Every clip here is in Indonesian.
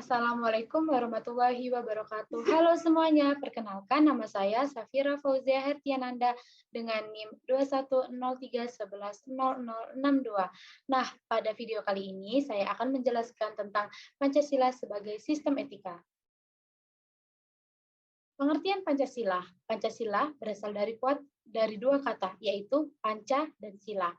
Assalamualaikum warahmatullahi wabarakatuh. Halo semuanya, perkenalkan nama saya Safira Fauzia Hertiananda dengan NIM 2103110062. Nah, pada video kali ini saya akan menjelaskan tentang Pancasila sebagai sistem etika. Pengertian Pancasila. Pancasila berasal dari dua kata, yaitu panca dan sila.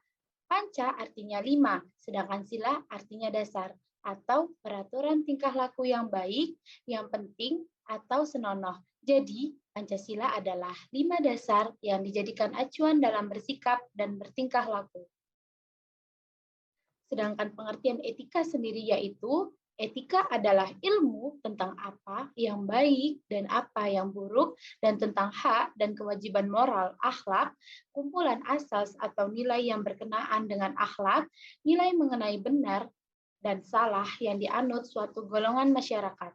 Panca artinya 5, sedangkan sila artinya dasar atau peraturan tingkah laku yang baik, yang penting, atau senonoh. Jadi, Pancasila adalah 5 dasar yang dijadikan acuan dalam bersikap dan bertingkah laku. Sedangkan pengertian etika sendiri yaitu etika adalah ilmu tentang apa yang baik dan apa yang buruk, dan tentang hak dan kewajiban moral, akhlak, kumpulan asas atau nilai yang berkenaan dengan akhlak, nilai mengenai benar dan salah yang dianut suatu golongan masyarakat.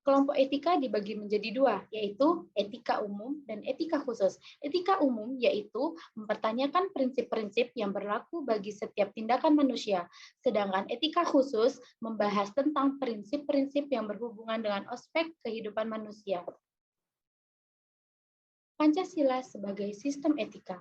Kelompok etika dibagi menjadi dua, yaitu etika umum dan etika khusus. Etika umum yaitu mempertanyakan prinsip-prinsip yang berlaku bagi setiap tindakan manusia, sedangkan etika khusus membahas tentang prinsip-prinsip yang berhubungan dengan aspek kehidupan manusia. Pancasila sebagai sistem etika.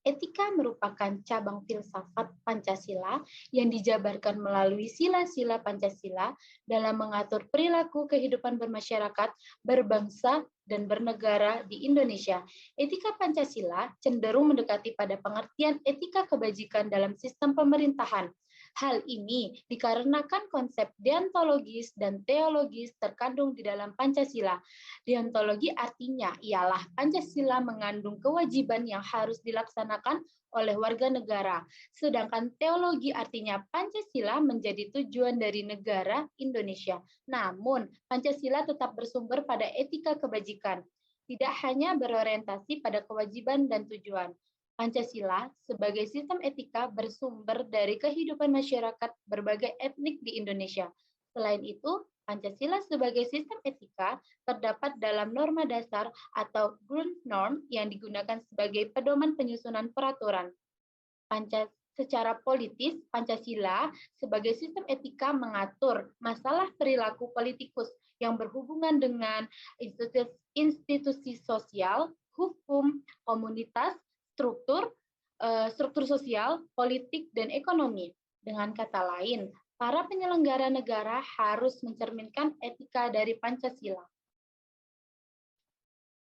Etika merupakan cabang filsafat Pancasila yang dijabarkan melalui sila-sila Pancasila dalam mengatur perilaku kehidupan bermasyarakat, berbangsa, dan bernegara di Indonesia. Etika Pancasila cenderung mendekati pada pengertian etika kebajikan dalam sistem pemerintahan. Hal ini dikarenakan konsep deontologis dan teologis terkandung di dalam Pancasila. Deontologi artinya ialah Pancasila mengandung kewajiban yang harus dilaksanakan oleh warga negara. Sedangkan teologi artinya Pancasila menjadi tujuan dari negara Indonesia. Namun, Pancasila tetap bersumber pada etika kebajikan, tidak hanya berorientasi pada kewajiban dan tujuan. Pancasila sebagai sistem etika bersumber dari kehidupan masyarakat berbagai etnik di Indonesia. Selain itu, Pancasila sebagai sistem etika terdapat dalam norma dasar atau Grundnorm yang digunakan sebagai pedoman penyusunan peraturan. Secara politis, Pancasila sebagai sistem etika mengatur masalah perilaku politikus yang berhubungan dengan institusi sosial, hukum, komunitas, struktur sosial, politik, dan ekonomi. Dengan kata lain, para penyelenggara negara harus mencerminkan etika dari Pancasila.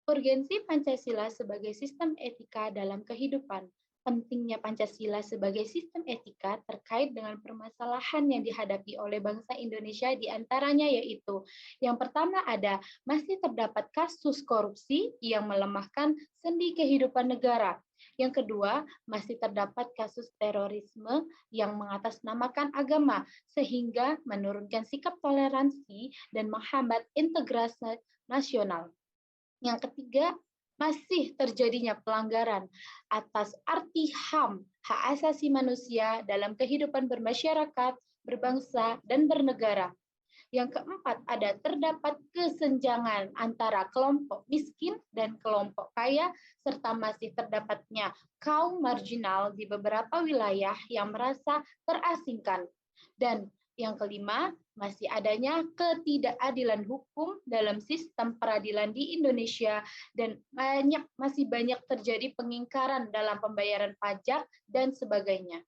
Urgensi Pancasila sebagai sistem etika dalam kehidupan. Pentingnya Pancasila sebagai sistem etika terkait dengan permasalahan yang dihadapi oleh bangsa Indonesia diantaranya yaitu yang pertama ada masih terdapat kasus korupsi yang melemahkan sendi kehidupan negara. Yang kedua, masih terdapat kasus terorisme yang mengatasnamakan agama sehingga menurunkan sikap toleransi dan menghambat integrasi nasional. Yang ketiga, masih terjadinya pelanggaran atas arti HAM, hak asasi manusia dalam kehidupan bermasyarakat, berbangsa, dan bernegara. Yang keempat, terdapat kesenjangan antara kelompok miskin dan kelompok kaya, serta masih terdapatnya kaum marginal di beberapa wilayah yang merasa terasingkan. Dan yang kelima, masih adanya ketidakadilan hukum dalam sistem peradilan di Indonesia dan masih banyak terjadi pengingkaran dalam pembayaran pajak dan sebagainya.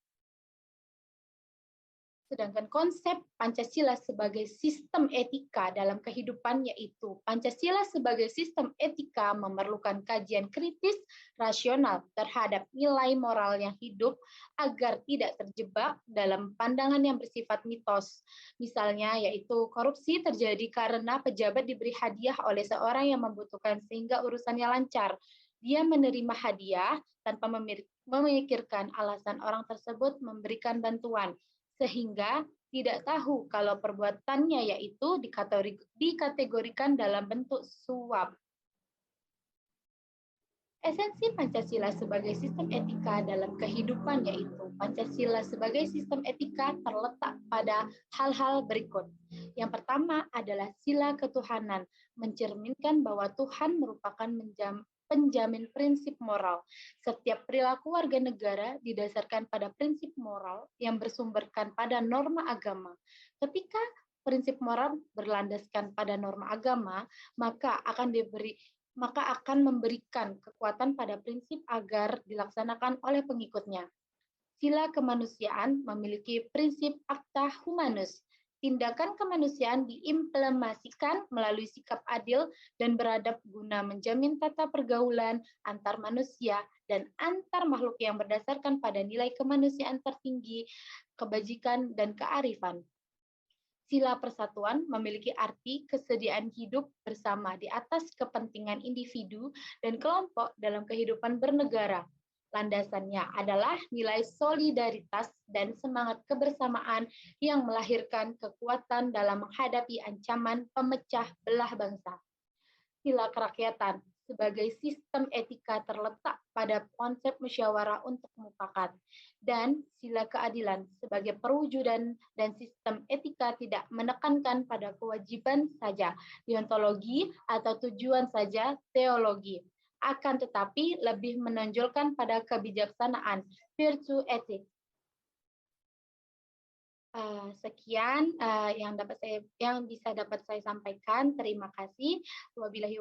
Sedangkan konsep Pancasila sebagai sistem etika dalam kehidupan yaitu Pancasila sebagai sistem etika memerlukan kajian kritis rasional terhadap nilai moral yang hidup agar tidak terjebak dalam pandangan yang bersifat mitos. Misalnya yaitu korupsi terjadi karena pejabat diberi hadiah oleh seorang yang membutuhkan sehingga urusannya lancar. Dia menerima hadiah tanpa memikirkan alasan orang tersebut memberikan bantuan, sehingga tidak tahu kalau perbuatannya yaitu dikategorikan dalam bentuk suap. Esensi Pancasila sebagai sistem etika dalam kehidupan yaitu Pancasila sebagai sistem etika terletak pada hal-hal berikut. Yang pertama adalah sila ketuhanan, mencerminkan bahwa Tuhan merupakan penjamin prinsip moral. Setiap perilaku warga negara didasarkan pada prinsip moral yang bersumberkan pada norma agama. Ketika prinsip moral berlandaskan pada norma agama, maka akan memberikan kekuatan pada prinsip agar dilaksanakan oleh pengikutnya. Sila kemanusiaan memiliki prinsip acta humanus. Tindakan kemanusiaan diimplementasikan melalui sikap adil dan beradab guna menjamin tata pergaulan antar manusia dan antar makhluk yang berdasarkan pada nilai kemanusiaan tertinggi, kebajikan, dan kearifan. Sila persatuan memiliki arti kesediaan hidup bersama di atas kepentingan individu dan kelompok dalam kehidupan bernegara. Landasannya adalah nilai solidaritas dan semangat kebersamaan yang melahirkan kekuatan dalam menghadapi ancaman pemecah belah bangsa. Sila kerakyatan sebagai sistem etika terletak pada konsep musyawarah untuk mufakat, dan sila keadilan sebagai perwujudan dan sistem etika tidak menekankan pada kewajiban saja, deontologi atau tujuan saja, teologi, akan tetapi lebih menonjolkan pada kebijaksanaan, virtue ethics. Sekian yang bisa dapat saya sampaikan. Terima kasih. Wabillahi